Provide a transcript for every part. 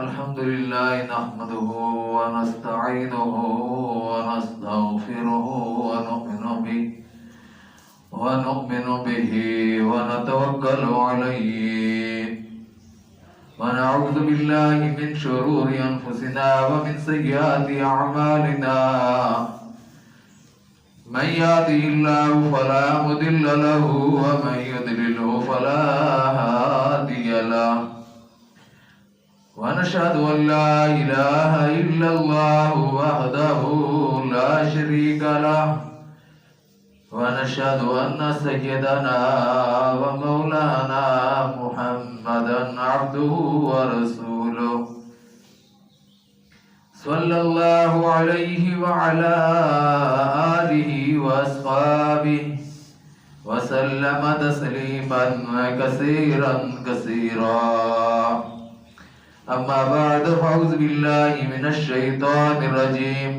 الحمد لله نحمده ونستعينه ونستغفره ونؤمن به ونتوكل عليه ونعوذ بالله من شرور أنفسنا ومن سيئات أعمالنا من يهده الله فلا مضل له ومن يضلله فلا هادي له ونشهد أن لا إله إلا الله وحده لا شريك له ونشهد أن سيدنا ومولانا محمدا عبده ورسوله صلى الله عليه وعلى آله وأصحابه وسلم تسليما كثيرا أما بعد فأعوذ بالله من الشيطان الرجيم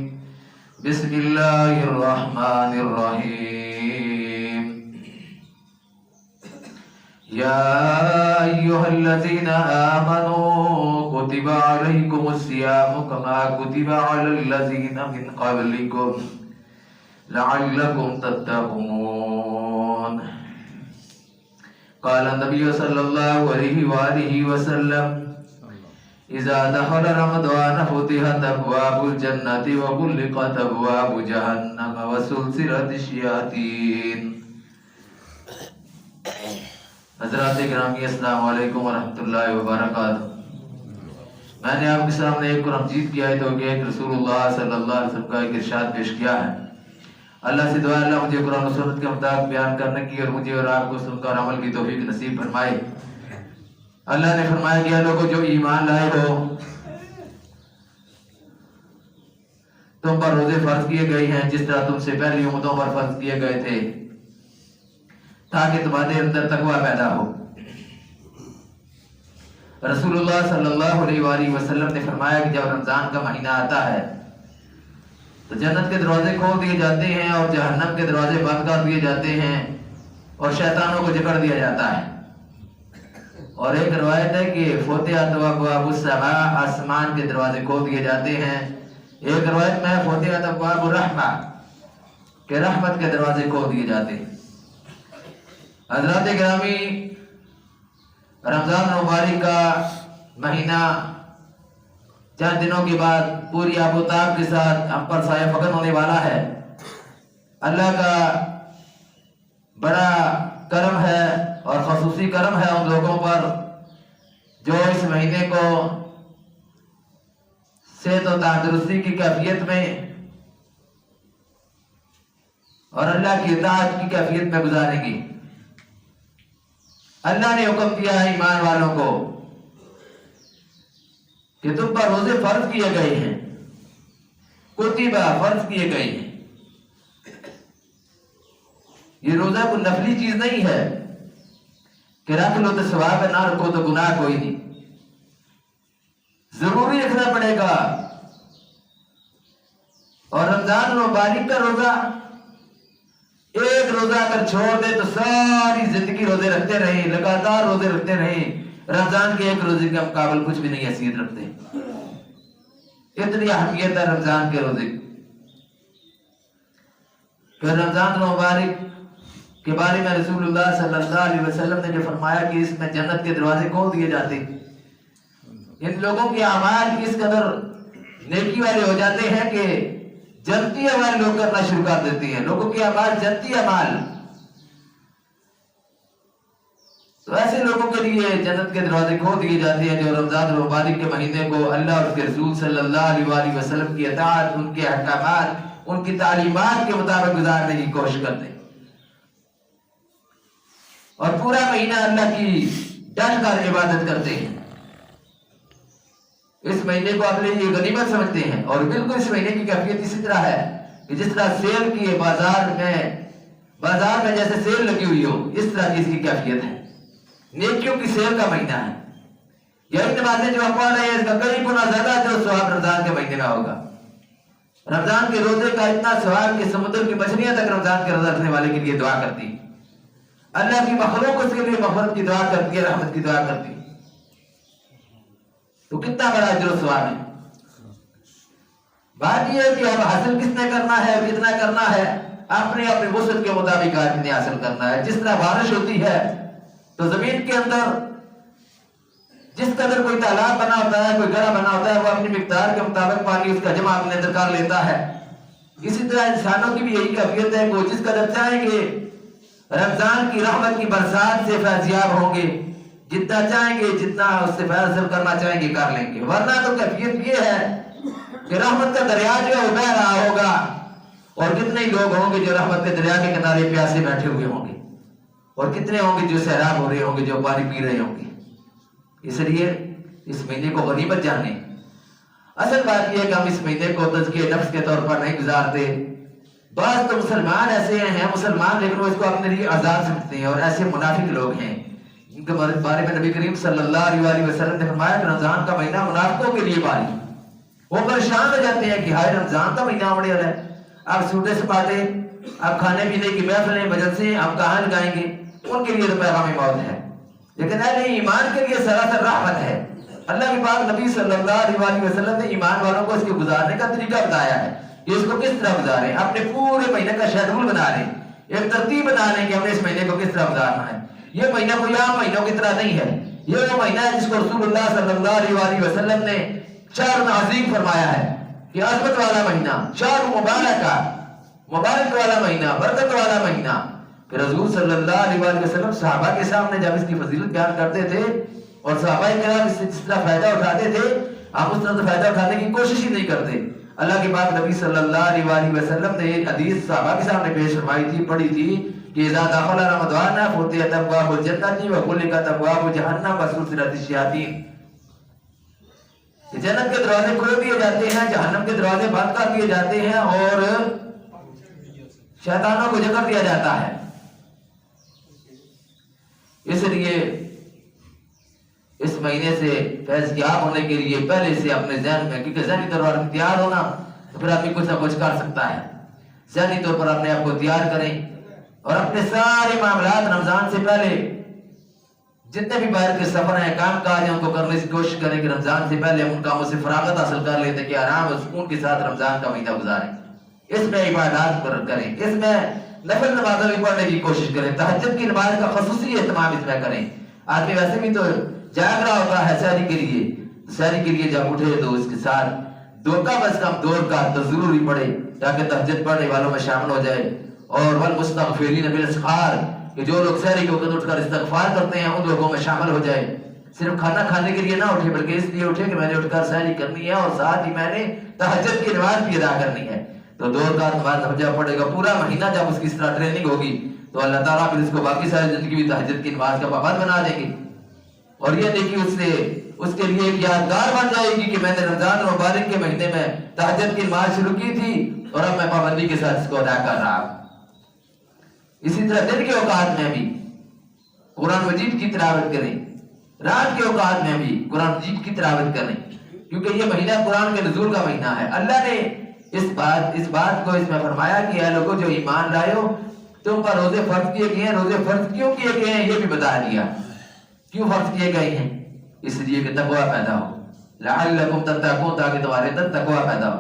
بسم الله الرحمن الرحيم يا أيها الذين آمنوا كتب عليكم الصيام كما كتب على الذين من قبلكم لعلكم تتقون قال النبي صلى الله عليه وآله وسلم إذا دخل رمضان فتحت أبواب الجنة وغلقت أبواب جهنم وسلسلت الشياطين. حضرات گرامی السلام علیکم ورحمۃ اللہ وبرکاتہ. میں نے آپ کے سامنے ایک قرآن مجید کی آیت ہوگی ایک رسول اللہ صلی اللہ علیہ وسلم کا ایک ارشاد پیش کیا ہے. اللہ سے دعا اللہ مجھے قرآن و سنت کے مطابق بیان کرنے کی اور مجھے اور آپ کو سن کر عمل کی توفیق نصیب فرمائے. اللہ نے فرمایا کہ لوگوں جو ایمان لائے ہو تم پر روزے فرض کیے گئے ہیں جس طرح تم سے پہلی امتوں پر فرض کیے گئے تھے تاکہ تمہارے اندر تقوی پیدا ہو. رسول اللہ صلی اللہ علیہ وآلہ وسلم نے فرمایا کہ جب رمضان کا مہینہ آتا ہے تو جنت کے دروازے کھول دیے جاتے ہیں اور جہنم کے دروازے بند کر دیے جاتے ہیں اور شیطانوں کو جکڑ دیا جاتا ہے. اور ایک روایت ہے کہ فتحت ابواب السماء آسمان کے دروازے کھول دیے جاتے ہیں. ایک روایت میں فتحت ابواب الرحمہ کہ رحمت کے دروازے کھول دیے جاتے ہیں. حضرات گرامی رمضان مبارک کا مہینہ چند دنوں کے بعد پوری آب و تاب کے ساتھ ہم پر سایہ فکن ہونے والا ہے. اللہ کا بڑا کرم ہے اور خصوصی کرم ہے ان لوگوں پر جو اس مہینے کو صحت و تندرستی کی کیفیت میں اور اللہ کی اطاعت کی کیفیت میں گزاریں گی. اللہ نے حکم دیا ہے ایمان والوں کو کہ تم پر روزے فرض کیے گئے ہیں, کتب فرض کیے گئے ہیں. یہ روزہ کوئی نفلی چیز نہیں ہے کہ رکھ لو تو ثواب ہے, نہ رکھو تو گناہ کوئی نہیں. ضروری رکھنا پڑے گا. اور رمضان مبارک کا روزہ ایک روزہ اگر چھوڑ دے تو ساری زندگی روزے رکھتے رہیں, لگاتار روزے رکھتے رہیں, رمضان کے ایک روزے کے مقابل کچھ بھی نہیں حیثیت رکھتے. اتنی اہمیت ہے رمضان کے روزے کہ رمضان مبارک کے بارے میں رسول اللہ صلی اللہ علیہ وسلم نے جو فرمایا کہ اس میں جنت کے دروازے کھول دیے جاتے ہیں. ان لوگوں کے اعمال اس قدر نیکی والے ہو جاتے ہیں کہ جنتی اعمال لوگ کرنا شروع کر دیتے ہیں. لوگوں کے اعمال جنتی اعمال. تو ایسے لوگوں کے لیے جنت کے دروازے کھول دیے جاتے ہیں جو رمضان المبارک کے مہینے کو اللہ اور اس کے رسول صلی اللہ علیہ وآلہ وسلم کی اطاعت, ان کے احکامات, ان کی تعلیمات کے مطابق گزارنے کی کوشش کرتے ہیں اور پورا مہینہ اللہ کی ڈٹ کر عبادت کرتے ہیں. اس مہینے کو اپنے لیے غنیمت سمجھتے ہیں. اور بالکل اس مہینے کی کیفیت اسی طرح ہے کہ جس طرح سیل کی بازار میں جیسے سیل لگی ہوئی ہو, اس طرح کی اس کی کیفیت ہے. نیکیوں کی سیل کا مہینہ ہے. یہی نمازیں جو ہم پڑھ رہے ہیں اس کا کئی گنا زیادہ جو ثواب رمضان کے مہینے میں ہوگا. رمضان کے روزے کا اتنا ثواب کہ سمندر کی مچھلیاں تک رمضان کے روزہ رکھنے والے کے لیے دعا کرتی. اللہ کی مخلوق اس کے لیے مغفرت کی دعا کرتی ہے, رحمت کی دعا کرتی. तो कितना बड़ा अजर और सवाब है। बात यह है कि अब हासिल किसने करना है और कितना करना है, अपने अपने वसत के मुताबिक आदमी ने हासिल करना है। जिस तरह बारिश होती है तो जमीन के अंदर जिस कदर कोई तालाब बना होता है, कोई गड़ा बना होता है, वो अपनी मिकदार के मुताबिक पानी उसका जमा अपने अंदर कर लेता है। इसी तरह इंसानों की भी यही कैफियत है कि वो जिस कदर चाहेंगे रमजान की रहमत की बरसात से फैज़याब होंगे, जितना चाहेंगे जितना उससे फैज़ हासिल करना चाहेंगे कर लेंगे। वरना तो कैफियत ये है कि रहमत का दरिया जो है वो बह रहा होगा और कितने ही लोग होंगे जो रहमत के दरिया के किनारे प्यासे बैठे हुए होंगे और कितने होंगे जो सैराब हो रहे होंगे, जो पानी पी रहे होंगे। इसलिए इस महीने को गनीमत जाने। असल बात यह है कि हम इस महीने को तज़किये नफ्स के तौर पर नहीं गुजारते। बात तो मुसलमान ऐसे हैं मुसलमान, लेकिन वो इसको अपने लिए आजाद समझते हैं और ऐसे मुनाफिक लोग हैं इनके बारे में नबी करीम सल्लल्लाहु अलैहि वसल्लम ने फरमाया कि रमजान का महीना मुनाफिकों के लिए भारी। वो परेशान हो जाते हैं कि हाय रमजान का महीना आने वाला है, अब सूटे सपाटे, अब खाने पीने की महफिलें बजल से हम कहाँ लगाएंगे। उनके लिए तो पैगाम मौत है, लेकिन अहले ईमान के लिए सरासर रहमत है। अल्लाह के पाक नबी सल्लल्लाहु अलैहि वसल्लम ने ईमान वालों को इसके गुजारने का तरीका बताया है कि इसको किस तरह गुजारें। अपने पूरे महीने का शेड्यूल बना लें, एक तरतीब बना लें कि हमने इस महीने को किस तरह गुजारना है। ये महीना कोई आम महीनों की तरह नहीं है, ये वो महीना है जिसको रसूलुल्लाह सल्लल्लाहु अलैहि वसल्लम ने शहर अज़ीम फरमाया है कि अज़मत वाला महीना, शहर मुबारक वाला महीना, बरकत वाला महीना। फिर रसूल सल्लल्लाहु अलैहि वसल्लम सहाबा के सामने जब इसकी फजीलत बयान करते थे और सहाबाए किराम इससे जिस तरह फायदा उठाते थे, हम उस तरह से फायदा उठाने की कोशिश ही नहीं करते। अल्लाह के पाक नबी सल्लल्लाहु अलैहि वसल्लम ने हदीस सहाबा के सामने पेश फरमाई थी, पढ़ी थी कि इज़ा दखला रमज़ान फुतिहत अब्वाबुल जन्नति व गुलिकत अब्वाबु जहन्नम व सुलसिलतिश शयातीन। जन्नत के दरवाजे खोल दिए जाते हैं, जहन्नम के दरवाजे बंद कर दिए जाते हैं और शैतानों को जकड़ दिया जाता है। इसलिए इस महीने से फैज़याब होने के लिए पहले से अपने ज़हन में, क्योंकि ज़हनी तौर पर तैयार होना तो फिर आदमी कुछ ना कुछ कर सकता है। ज़हनी तौर पर अपने आप को तैयार करें और अपने सारे मामलात रमजान से पहले जितने भी बाहर के सफर हैं, काम काज हैं, उनको करने की कोशिश करें कि रमजान से पहले हम उन कामों से फरागत हासिल कर लेते कि आराम और सुकून के साथ रमजान का महीना गुजारें। इसमें इबादत करें, इसमें नफल नमाज़ें भी पढ़ने की कोशिश करें, तहज्जुद की नमाज का ख़ुसूसी एहतमाम इसमें करें। आदमी वैसे भी तो जाग रहा होता है सहरी के लिए जब उठे तो उसके साथ दो का बस कम दो का तो जरूर ही पढ़े ताकि तहज्जुद पढ़ने वालों में शामिल हो जाए। और वल मुस्तगफिरीन बिल अस्हार, कि जो लोग सहरी के वक्त उठकर इस्तिग़फ़ार करते हैं उन लोगों में शामिल हो जाए। सिर्फ खाना खाने के लिए ना उठे, बल्कि इसलिए उठे कि मैंने उठकर सहरी करनी है और साथ ही मैंने तहज्जुद की नमाज भी अदा करनी है। तो दो रकात नमाज जब पढ़ेगा पूरा महीना, जब उसकी इस तरह ट्रेनिंग होगी तो अल्लाह ताला फिर इसको बाकी सारी जिंदगी भी तहज्जुद की नमाज का पाबंद बना देंगे। और ये देखिए उसके लिए एक यादगार बन जाएगी कि मैंने रमजान मुबारक के महीने में तहज्जुद की नमाज शुरू की थी और अब मैं पाबंदी के साथ इसको अदा कर रहा हूं। इसी तरह दिन के औकात में भी कुरान मजीद की तिलावत करें, रात के औकात में भी कुरान मजीद की तिलावत करें, क्योंकि ये महीना कुरान के नुज़ूल का महीना है। अल्लाह ने इस बात को इसमें फरमाया कि ऐ लोगों जो ईमान लाए हो, तुम पर रोजे फर्ज किए गए हैं। रोजे फर्ज क्यों किए गए हैं ये भी बता दिया, क्यों फर्ज किए गए हैं, इसलिए कि तकवा पैदा हो, लअल्लकुम तत्तकून, ताकि तुम्हारे अंदर तकवा पैदा हो।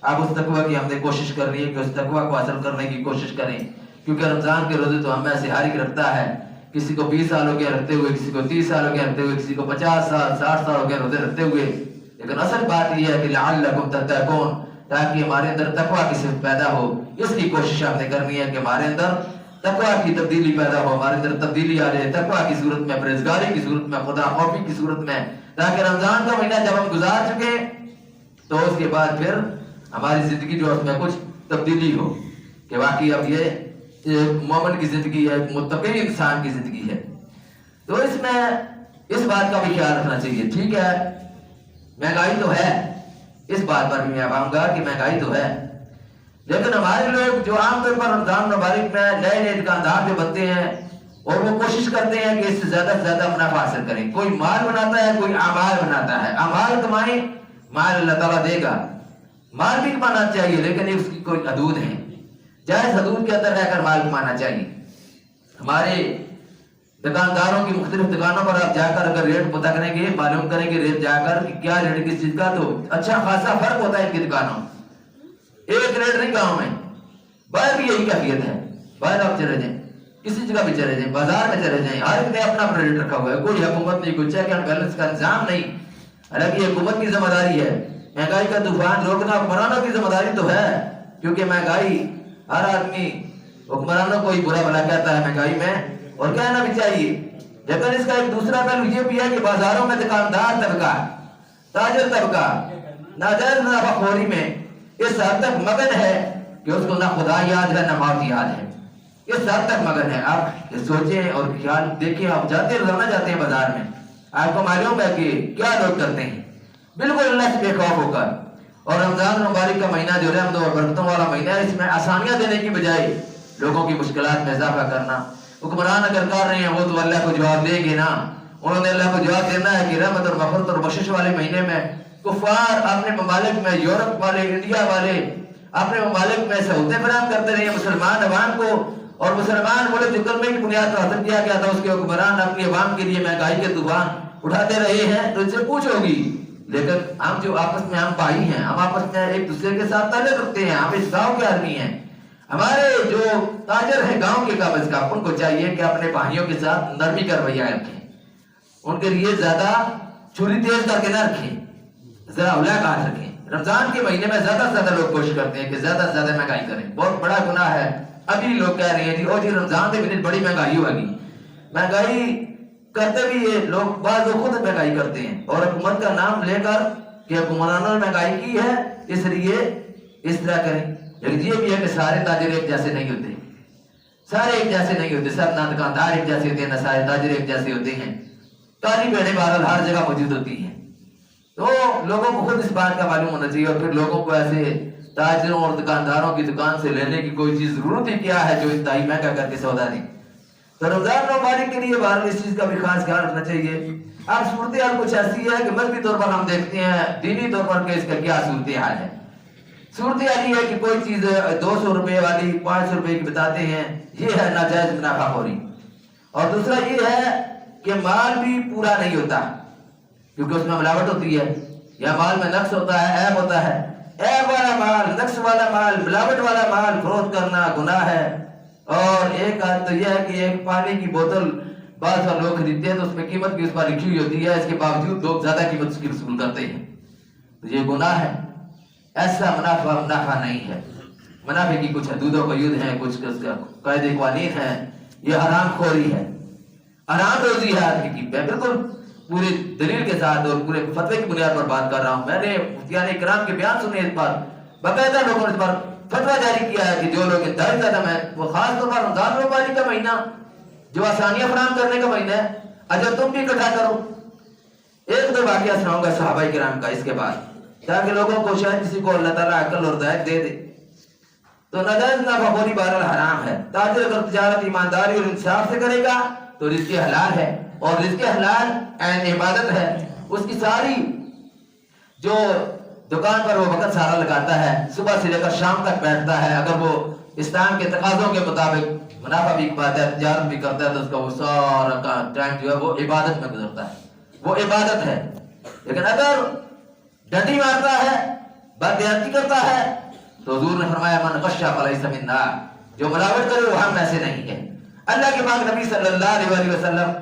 अब उस तकवा की हमने कोशिश करनी है कि उस तकवा को हासिल करने की कोशिश करें, क्योंकि रमजान के रोजे तो हमें ऐसे हारिक रखता है। किसी को 20 साल हो गया रखते हुए, किसी को 30 साल हो गया रखते हुए, किसी को 50 साल 60 साल हो गया रोजे रखते हुए। लेकिन असल बात यह है कि लअल्लकुम तत्तकून, ताकि हमारे अंदर तकवा की सिफत पैदा हो। इसकी कोशिश हमने करनी है कि हमारे अंदर तकवा की तब्दीली पैदा हो, हमारे अंदर तब्दीली आ जाए तकवा की सूरत में, परहेज़गारी की सूरत में, खुदा खौफी की सूरत में, ताकि रमजान का महीना जब हम गुजार चुके तो उसके बाद फिर हमारी जिंदगी जो उसमें कुछ तब्दीली हो कि वाकई अब ये मोमिन की जिंदगी है, मुत्तकी इंसान की जिंदगी है। तो इसमें इस बात का भी ख्याल रखना चाहिए। ठीक है, महंगाई तो है, इस बात पर भी मैं आऊंगा कि महंगाई तो है, लेकिन हमारे लोग जो आमतौर पर रमजान मुबारक में नए दुकानदार जो बनते हैं और वो कोशिश करते हैं कि इससे ज्यादा से ज्यादा मुनाफा हासिल करें। कोई माल बनाता है, कोई अमाल बनाता है। अमाल कमाए, माल अल्लाह ताला देगा। माल भी कमाना चाहिए, लेकिन उसकी कोई हदूद है, जायज हदूद के अंदर रहकर माल कमाना चाहिए। हमारे दुकानदारों की मुख्तलिफ दुकानों पर आप जाकर अगर रेट पता करेंगे, मालूम करेंगे रेट जाकर कि क्या रेट किस चीज का, तो अच्छा खासा फर्क होता है इनकी दुकानों। एक रेट नहीं गाँव में, बाहर भी यही कैफियत है। बाहर आप चले जाए, किसी जगह भी चले जाए, बाजार में चले जाए, हर एक ने अपना अपना रेट रखा हुआ है। कोई हुकूमत नहीं, कोई चेक एंड बैलेंस का इंतजाम नहीं। हालांकि हुकूमत की जिम्मेदारी है महंगाई का तूफान रोकना, हुक्मरानों की जिम्मेदारी तो है, क्योंकि महंगाई हर आदमी हुक्मरानों को ही बुरा भला कहता है महंगाई में, और कहना भी चाहिए। लेकिन इसका एक दूसरा पहलू ये भी है कि बाजारों में दुकानदार तबका, ताजर तबका नाजायज मुनाफाखोरी में इस हद तक मगन है कि उसको ना खुदा याद है ना मौत याद है, इस हद तक मगन है। आप सोचें और ख्याल देखिए, आप जाते रोजाना जाते हैं बाजार में, आपको मालूम है कि क्या लोग करते हैं, बिल्कुल अल्लाह से बेखौफ होकर। और रमजान मुबारक का महीना जो रहमत और बरकतों वाला महीना है, इसमें आसानियां देने की बजाय लोगों की मुश्किलात में इजाफा करना। हुक्मरान अगर कर रहे हैं वो तो अल्लाह को जवाब देंगे ना, उन्होंने अल्लाह को जवाब देना है कि रहमत और मफरत और बख्शिश वाले महीने में कुफार अपने ममालिक में, यूरोप वाले, इंडिया वाले अपने ममालिक में सहूलतें फराहम करते रहे मुसलमान अवाम को, और मुसलमान मुल्क जो कलमे की बुनियाद पर हासिल किया गया था उसके हुक्मरान अपनी अवाम के लिए महंगाई के तूफान उठाते रहे हैं। तो इनसे पूछ होगी। लेकिन हम जो आपस में हम भाई हैं, हम आपस में एक दूसरे के साथ ताल्लुक रखते हैं, हम इस गाँव के आदमी हैं। हमारे जो ताजर हैं गांव के कागज का, उनको चाहिए कि अपने भाइयों के साथ नरमी का रवैया रखें, उनके लिए ज्यादा छुरी तेज करके ना रखें, जरा उला काट रखें। रमजान के महीने में ज्यादा से ज्यादा लोग कोशिश करते हैं कि ज्यादा से ज्यादा महंगाई करें, बहुत बड़ा गुनाह है। अभी लोग कह रहे हैं जी ओ जी रमजान के महीने बड़ी महंगाई होगी, महंगाई करते भी ये लोग, बाद खुद महंगाई करते हैं और हुकूमत का नाम लेकर कि हुक्मरानों ने महंगाई की है इसलिए इस तरह करें। लेकिन ये भी है कि सारे ताजिर एक जैसे नहीं होते, सारे एक जैसे नहीं होते, सब ना दुकानदार एक जैसे होते हैं ना सारे ताजिर एक जैसे होते हैं। काली बहने बहरहाल हर जगह मौजूद होती हैं, तो लोगों को खुद इस बात का मालूम होना चाहिए। और फिर लोगों को ऐसे ताजिरों और दुकानदारों की दुकान से लेने की कोई चीज जरूरत ही क्या है जो इंतहाई महंगा करके सौदा दें। तो रमजान मुबारक के लिए बहरहाल इस चीज का भी खास ख्याल रखना चाहिए। अब सूरत हाल कुछ ऐसी है कि मजहबी तौर पर हम देखते हैं, दीनी तौर पर इसका क्या सूरत हाल है। सूरत हाल ये है कि कोई चीज 200 रुपए वाली 500 रुपए की बताते हैं, ये है नाजायज मुनाफाखोरी। और दूसरा ये है कि माल भी पूरा नहीं होता क्योंकि उसमें मिलावट होती है, या माल में नक्स होता है, ऐब होता है। ऐब वाला माल, नक्स वाला माल, मिलावट वाला माल फरोख्त करना गुनाह है। और एक बात तो यह है कि एक पानी की बोतल बाद में लोग खरीदते हैं तो उसमें कीमत भी उस पर लिखी हुई होती है, इसके बावजूद लोग ज्यादा कीमत उसकी वसूल करते हैं, तो ये गुनाह है। ऐसा मुनाफा नहीं है। मुनाफे की कुछ हदूद क़यूद हैं, कुछ कायदे क़वानीन हैं, ये हराम खोरी है, हराम रोजी है आदमी की। मैं बिल्कुल पूरे दलील के साथ और पूरे फतवे की बुनियाद पर बात कर रहा हूँ। मैंने मुफ्तियान इकराम के बयान सुने इस पर, बाकायदा लोगों ने इस पर फतवा जारी किया है कि जो लोग इंतहाई कदम है वो खास तौर पर रमजान मुबारक का महीना जो आसानियां फराहम करने का महीना है, अजर तुम भी इकट्ठा करो। एक दो वाकया सुनाऊंगा सहाबा किराम का इसके बाद, ताकि लोगों को शायद किसी को अल्लाह ताला अक्ल और हिदायत दे दे। तो नाजायज मुनाफाखोरी बहरहाल हराम है। ताजिर अगर तिजारत ईमानदारी और इंसाफ से करेगा तो रिज़्क़ हलाल है, और रिज़्क़ हलाल ऐन इबादत है। उसकी सारी जो दुकान पर वो वक्त सारा लगाता है, सुबह से लेकर शाम तक बैठता है, अगर वो इस्लाम के तकाज़ों के मुताबिक मुनाफा भी कमाता है, तिजारत भी करता है, तो उसका वो सारा का टाइम जो है वो इबादत में गुजरता है, वो इबादत है। लेकिन अगर डंडी मारता है, बदयानती करता है, तो हुजूर ने फरमाया मन गश्शा फलैसा मिन्ना, जो मिलावट करे वो हम में से नहीं है। अल्लाह के पाक नबी सल्लल्लाहु अलैहि वसल्लम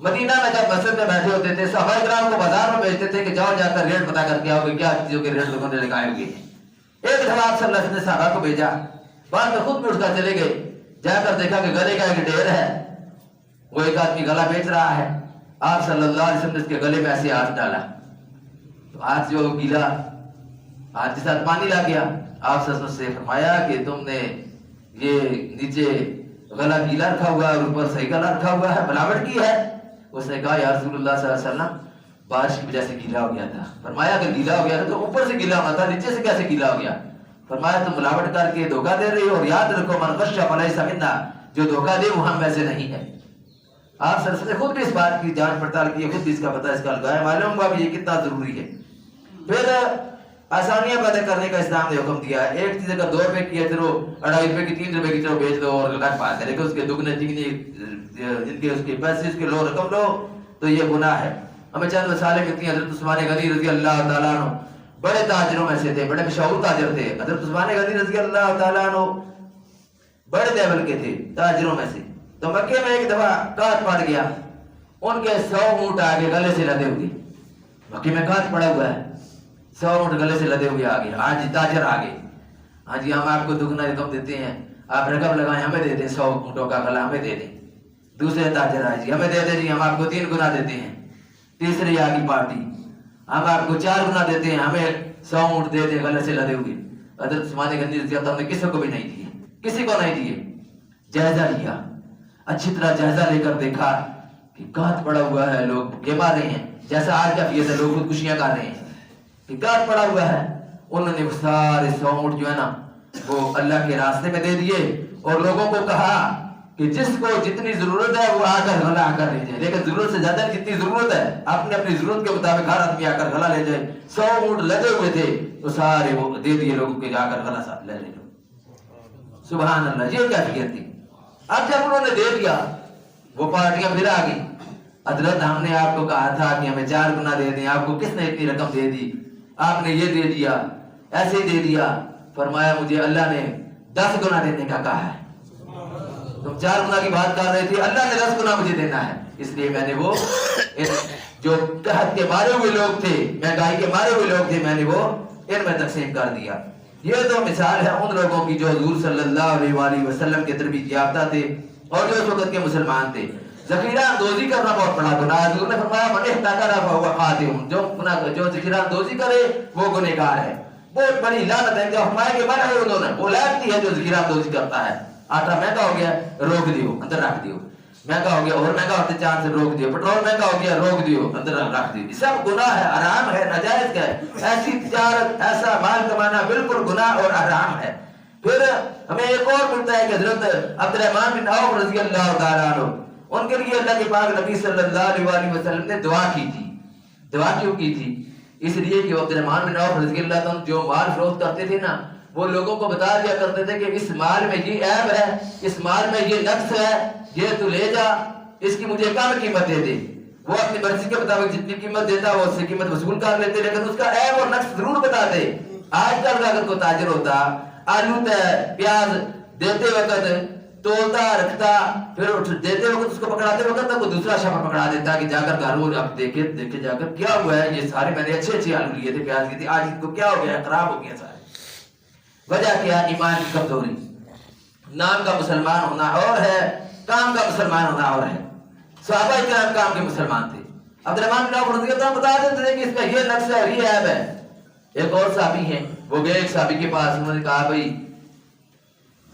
मदीना में जब मस्जिद में बैठे होते थे, सहाबा किराम को बाजार में भेजते थे कि जाओ जाकर रेट पता करके आओगे, क्या चीजों के रेट लोगों ने लगाए हुए हैं। एक दफा आप सल्लल्लाहु अलैहि वसल्लम ने सहाबा को भेजा, बाद में खुद भी उठकर चले गए, जाकर देखा कि गले का एक ढेर है, वो एक आदमी गला बेच रहा है। आप सल्लल्लाहु अलैहि वसल्लम ने उसके गले में ऐसे हाथ डाला, तो हाथ जो गीला, हाथ के साथ पानी लग गया। आप सल्लल्लाहु अलैहि वसल्लम से फरमाया कि तुमने ये नीचे गला गीला रखा हुआ है और ऊपर सही गला रखा हुआ है, मिलावट की है। उसने कहा या रसूलुल्लाह सल्लल्लाहु अलैहि वसल्लम बारिश की वजह से गीला हो गया था। फरमाया अगर गीला हो गया था तो ऊपर से गीला होना था, नीचे से कैसे गीला हो गया? फरमाया तुम मिलावट करके धोखा दे रही हो, और याद रखो मन गश्शा फलैसा मिन्ना, जो धोखा दे वो हम में से नहीं है। आप सर से खुद भी इस बात की जांच पड़ताल की, खुद भी इसका पता इसका लगाया, मालूम हुआ भी ये कितना जरूरी है। फिर आसानियां पैदा करने का इस्लाम ने हुक्म दिया है। एक चीज अगर 2 रुपए की है चलो 2.5 रुपए की 3 रुपए की चलो बेच दो और लग पाते, लेकिन उसके दुगने तिगने जिनके उसके पैसे उसके लो रकम लो तो ये गुनाह है। हमें चंद मिसालें मिलती हैं। हजरत उस्मान गनी रजी अल्लाह ताला अन्हु बड़े ताजिरों में से थे, बड़े मशहूर ताजिर थे। हजरत उस्मान गनी रजी अल्लाह ताला अन्हु बड़े लेवल के थे ताजिरों में से। तो मक्के में एक दफा काट पड़ गया, उनके 100 ऊंट आगे गले से लदे हुए, मक्के में काट पड़ा हुआ है, 100 ऊंट गले से लदे हुए आगे। आज ताजर आगे, हाँ जी हम आपको दुगना रकम देते हैं, आप रकम लगाएं हमें दे दें, 100 ऊंटों का गला हमें दे दें। दूसरे ताजर आए जी हमें दे दें जी, हम आपको 3 गुना देते हैं। तीसरी आ गई पार्टी, हम आपको 4 गुना देते हैं, हमें 100 ऊंट दे दें गले से लदे हुए। हजरत उस्मान गनी रज़ी अल्लाह ने किसी को भी नहीं दिए, किसी को नहीं दिए। जायजा लिया, अच्छी तरह जायजा लेकर देखा कि काट पड़ा हुआ है, लोग गेमा रहे हैं, जैसा आज का फिर लोग खुदकुशियां कर रहे हैं कि काट पड़ा हुआ है। उन्होंने वो सारे 100 ऊंट जो है ना वो अल्लाह के रास्ते में दे दिए और लोगों को कहा कि जिसको जितनी जरूरत है वो आकर गला आकर ले जाए, लेकिन जरूरत से ज्यादा जितनी जरूरत है अपने अपनी जरूरत के मुताबिक हर आदमी आकर गला ले जाए। 100 ऊंट लगे हुए थे तो सारे वो दे दिए लोगों के, जाकर गला साथ ले लो। सुभान अल्लाह, ये क्या फिक्र थी। अब जब उन्होंने दे दिया वो पार्टियां फिर आ गई, हजरत हमने आपको कहा था कि हमें 4 गुना दे दें, आपको किसने इतनी रकम दे दी, आपने ये दे दिया, ऐसे ही दे दिया। फरमाया मुझे अल्लाह ने 10 गुना देने का कहा है, तुम 4 गुना की बात कर रहे थे, अल्लाह ने 10 गुना मुझे देना है, इसलिए मैंने वो जो कहत के मारे हुए लोग थे, महंगाई के मारे हुए लोग थे, मैंने वो इनमें तकसीम कर दिया। ये तो मिसाल है उन लोगों की जो हुजूर सल्लल्लाहु अलैहि वसल्लम के तरबियत याफ्ता थे और जो उस वक्त के मुसलमान थे। ज़खीरा अंदोज़ी करना बहुत बड़ा गुनाह है। हुजूर ने फरमाया मन इहतकरा फहुव खातिम, जो ज़खीरा अंदोज़ी करे वो गुनहगार है, बहुत बड़ी लानत है। जो फरमाया कि मन है उन्होंने वो लानती है जो ज़खीरा अंदोज़ी करता है। आटा महंगा हो गया रोक दियो अंदर रख दियो, महंगा हो गया और महंगा होते चांद से रोक दियो, पेट्रोल महंगा हो गया रोक दियो अंदर रख दियो, सब गुनाह है, हराम है, नाजायज है। ऐसी तिजारत ऐसा माल कमाना बिल्कुल गुनाह और हराम है। फिर हमें एक और मिलता है कि हजरत अब्दुर्रहमान बिन औफ रज़ी अल्लाह तआला अन्हु, उनके लिए अल्लाह के पाक नबी सल्लल्लाहु अलैहि वसल्लम ने दुआ की थी। दुआ क्यों की थी? इसलिए कि अब्दुर्रहमान बिन औफ रज़ी अल्लाह तआला जो माल फरोख्त करते थे ना, वो लोगों को बता दिया करते थे कि इस माल में ये ऐब है, इस माल में ये नक्स है, ये तू ले जा, इसकी मुझे कम कीमत दे दे। वो अपनी मर्जी के मुताबिक जितनी कीमत देता वो उससे कीमत वसूल कर लेते, लेकिन उसका ऐब और नक्स जरूर बता दे। आजकल अगर कोई ताजिर होता, आलू प्याज देते वक्त तोलता रखता, फिर देते वक्त उसको पकड़ाते वक्त वो दूसरा शख्स पकड़ा देता कि जाकर घर अब देखे जाकर क्या हुआ है, ये सारे मैंने अच्छे आलू लिए थे, प्याज लिए थे, आज इनको क्या हो गया, खराब हो गया सारे। वजह क्या? ईमान की कमजोरी। नाम का मुसलमान होना और है, काम का मुसलमान होना और है। सहाबा इकराम काम के मुसलमान थे। अब्दुर्रहमान बिन औफ रज़ी अल्लाह बता देते थे कि इसका ये नक्श है, ये ऐब है। एक और साहबी हैं, वो गए एक साहबी के पास, उन्होंने कहा भाई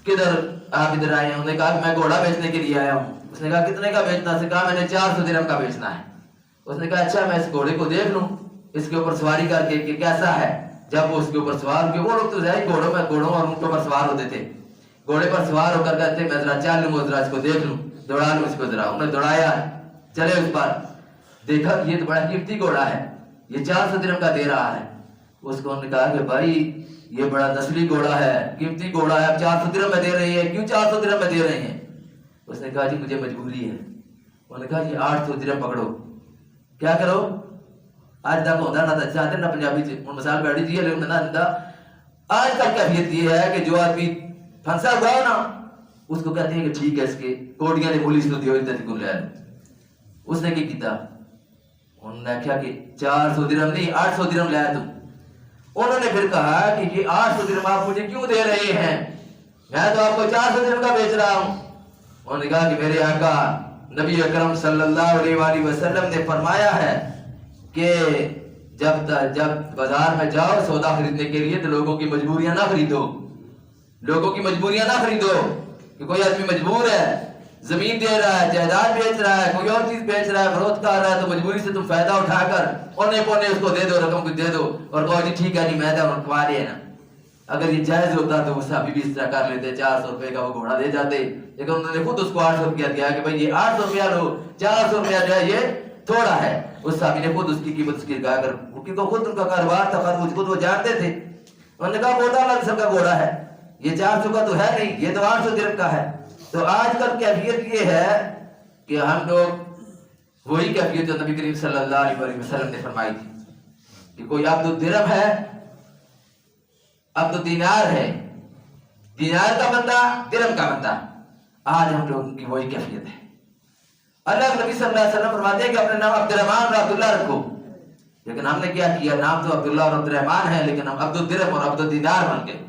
किधर आप इधर आए हैं? उन्होंने कहा मैं घोड़ा बेचने के लिए आया हूँ। उसने कहा कितने का बेचना? उसने कहा मैंने 400 दिरहम का बेचना है। उसने कहा अच्छा मैं इस घोड़े को देख लूं, इसके ऊपर सवारी करके कि कैसा है। जब वो उसके ऊपर सवार हुए, वो लोग तो जाए घोड़ों और ऊँटों पर सवार होते थे, घोड़े पर सवार होकर कहते मैं जरा चल लूँ, जरा इसको देख लूँ, दौड़ा लूँ इसको जरा। उन्हें दौड़ाया, चले उस पर, देखा ये तो बड़ा कीमती घोड़ा है, ये 400 दिरहम का दे रहा है। उसको उन्होंने कहा कि भाई ये बड़ा नस्ली घोड़ा है, कीमती घोड़ा है, 400 दिरहम में दे रहे हैं, क्यों 400 दिरहम में दे रहे हैं? उसने कहा जी मुझे मजबूरी है। उन्होंने कहा जी 800 दिरहम पकड़ो। क्या करो? आज तक होता ना था चाहते ना पंजाबी मिसाल बैठी जी, लेकिन ना आज कल कैफियत ये है कि जो आदमी फंसा हुआ है ना उसको कहते हैं कि ठीक है इसके कोडियां ने पुलिस को दियो इधर को ले। उसने क्या किया? उन्होंने क्या कि 400 दिरहम नहीं 800 दिरहम लाया तुम। उन्होंने फिर कहा कि ये 800 दिरहम आप मुझे क्यों दे रहे हैं, मैं तो आपको 400 दिरहम का बेच रहा हूं। उन्होंने कहा कि मेरे आका नबी अकरम सल्लल्लाहु अलैहि वसल्लम ने फरमाया है कि जब बाजार में जाओ सौदा खरीदने के लिए तो लोगों की मजबूरियां ना खरीदो, लोगों की मजबूरियां ना खरीदो। कि कोई आदमी मजबूर है, जमीन दे रहा है, जायदाद बेच रहा है, कोई और चीज बेच रहा है, फरोख्त कर रहा है, तो मजबूरी से तुम फायदा उठाकर औने पौने उसको दे दो, रकम कुछ दे दो और कहो जी ठीक है जी मैं तो कमा रहे हैं ना। अगर ये जायज होता तो उससे अभी भी इस तरह कर लेते, 400 रुपए का वो घोड़ा दे जाते, लेकिन उन्होंने खुद उसको 800 रुपया दिया कि भाई ये 800 रुपया लो, 400 रुपया जो है ये थोड़ा है। उस साहबी ने खुद उसकी कीमत उसकी गाकर क्योंकि खुद उनका कारोबार था, खुद वो जानते थे। उन्होंने कहा 14 का घोड़ा है, ये 400 का तो है नहीं, ये तो 800 दिरहम का है। तो आजकल कैफियत ये है कि हम लोग वही कैफियत जो नबी करीम सल्लल्लाहु अलैहि वसल्लम ने फरमाई थी कि कोई अब्दुल दिरहम है, अब्दुल दीनार है, दीनार का बंदा, दिरहम का बंदा। आज हम लोगों की वही कैफियत है। अल्लाह के नबी सल्लल्लाहु अलैहि वसल्लम फरमाते हैं कि अपने नाम अब्दुर्रहमान और अब्दुल्लाह रखो, लेकिन हमने क्या किया, नाम तो अब्दुल्लाह और अब्दुर्रहमान है, लेकिन हम अब्दुल दिरहम और अब्दुल दीनार बन गए।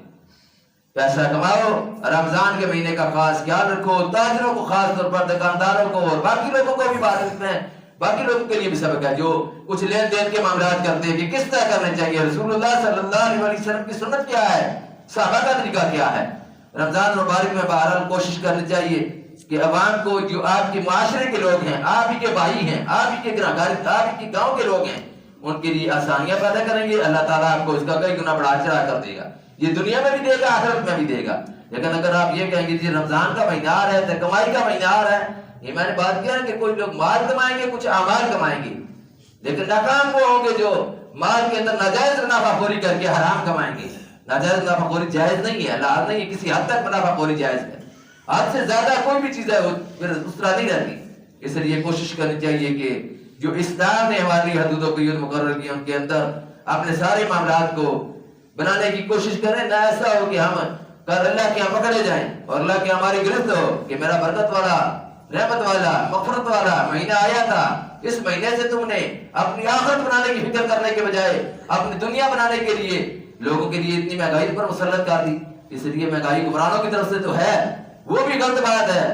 पैसा कमाओ, रमजान के महीने का खास ख्याल रखो, ताजिरों को खास तौर पर, दुकानदारों को और बाकी लोगों को भी बात में, बाकी लोगों के लिए भी सबक है जो कुछ लेन देन के मामलात करते हैं कि किस तरह करने चाहिए, रसूलुल्लाह सल्लल्लाहु अलैहि वसल्लम की सुन्नत क्या है, सहाबा का तरीका क्या है। रमजान मुबारक में बहरहाल कोशिश करनी चाहिए कि अवाम को, जो आपके माशरे के लोग हैं, आप ही के भाई हैं, आप ही के ग्राहक, आप ही के गांव के लोग हैं, उनके लिए आसानियां पैदा करेंगे। अल्लाह ताला आपको इसका कई गुना बढ़ा चढ़ा कर देगा, ये दुनिया में भी देगा, आखिरत में भी देगा। लेकिन अगर आप ये कहेंगे जी रमजान का महीना है तो कमाई का महीना है, ये मैंने बात किया कि कोई लोग माल कमाएंगे, कुछ अमाल कमाएंगे, लेकिन नाकाम वो होंगे जो माल के अंदर नाजायज मुनाफाखोरी करके हराम कमाएंगे। नाजायज मुनाफाखोरी जायज नहीं है, हलाल नहीं है, किसी हद तक मुनाफाखोरी जायज है, हद से ज्यादा कोई भी चीज है वो फिर उस तरह नहीं रहती। इसलिए कोशिश करनी चाहिए कि जो इस्लाम ने हमारी हदूदों को मुकर्रर की, उनके अंदर अपने सारे मामलात को बनाने की कोशिश करें। ना ऐसा हो कि हम कल अल्लाह के यहाँ पकड़े जाएं और अल्लाह के हमारी गिरफ्त हो कि मेरा बरकत वाला, रहमत वाला, मग़फ़िरत वाला महीना आया था, इस महीने से तुमने अपनी आखिरत बनाने की फिक्र करने के बजाय अपनी दुनिया बनाने के लिए लोगों के लिए इतनी महंगाई पर मुसल्लत कर दी। इसलिए महंगाई हुक्मरानों की तरफ से तो है, वो भी गलत बात है,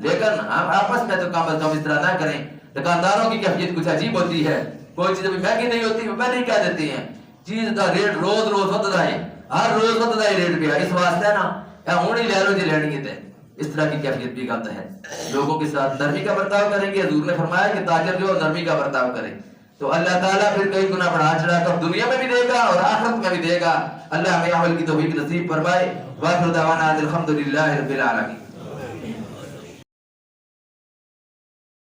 लेकिन हम आपस में तो कम अज़ कम इस तरह ना करें। दुकानदारों की कैफियत कुछ अजीब होती है, कोई चीज अभी महंगी नहीं होती वो पहले ही कह देते हैं, चीज का रेट रोज रोज बढ़ता है, हर रोज बढ़ता है रेट पे, इस वास्ते ना हूं ही ले लो जी लेनी है। इस तरह की कैफियत भी गलत है। लोगों के साथ नरमी का बर्ताव करेंगे, हुजूर ने फरमाया कि ताजिर जो नरमी का बर्ताव करे तो अल्लाह ताला फिर कई गुना बढ़ा चढ़ा कर दुनिया में भी देगा और आखिरत में भी देगा। अल्लाह हमें अमल की तौफीक नसीब फरमाए। वाखिर दावाना अल्हम्दुलिल्लाहि रब्बिल आलमीन।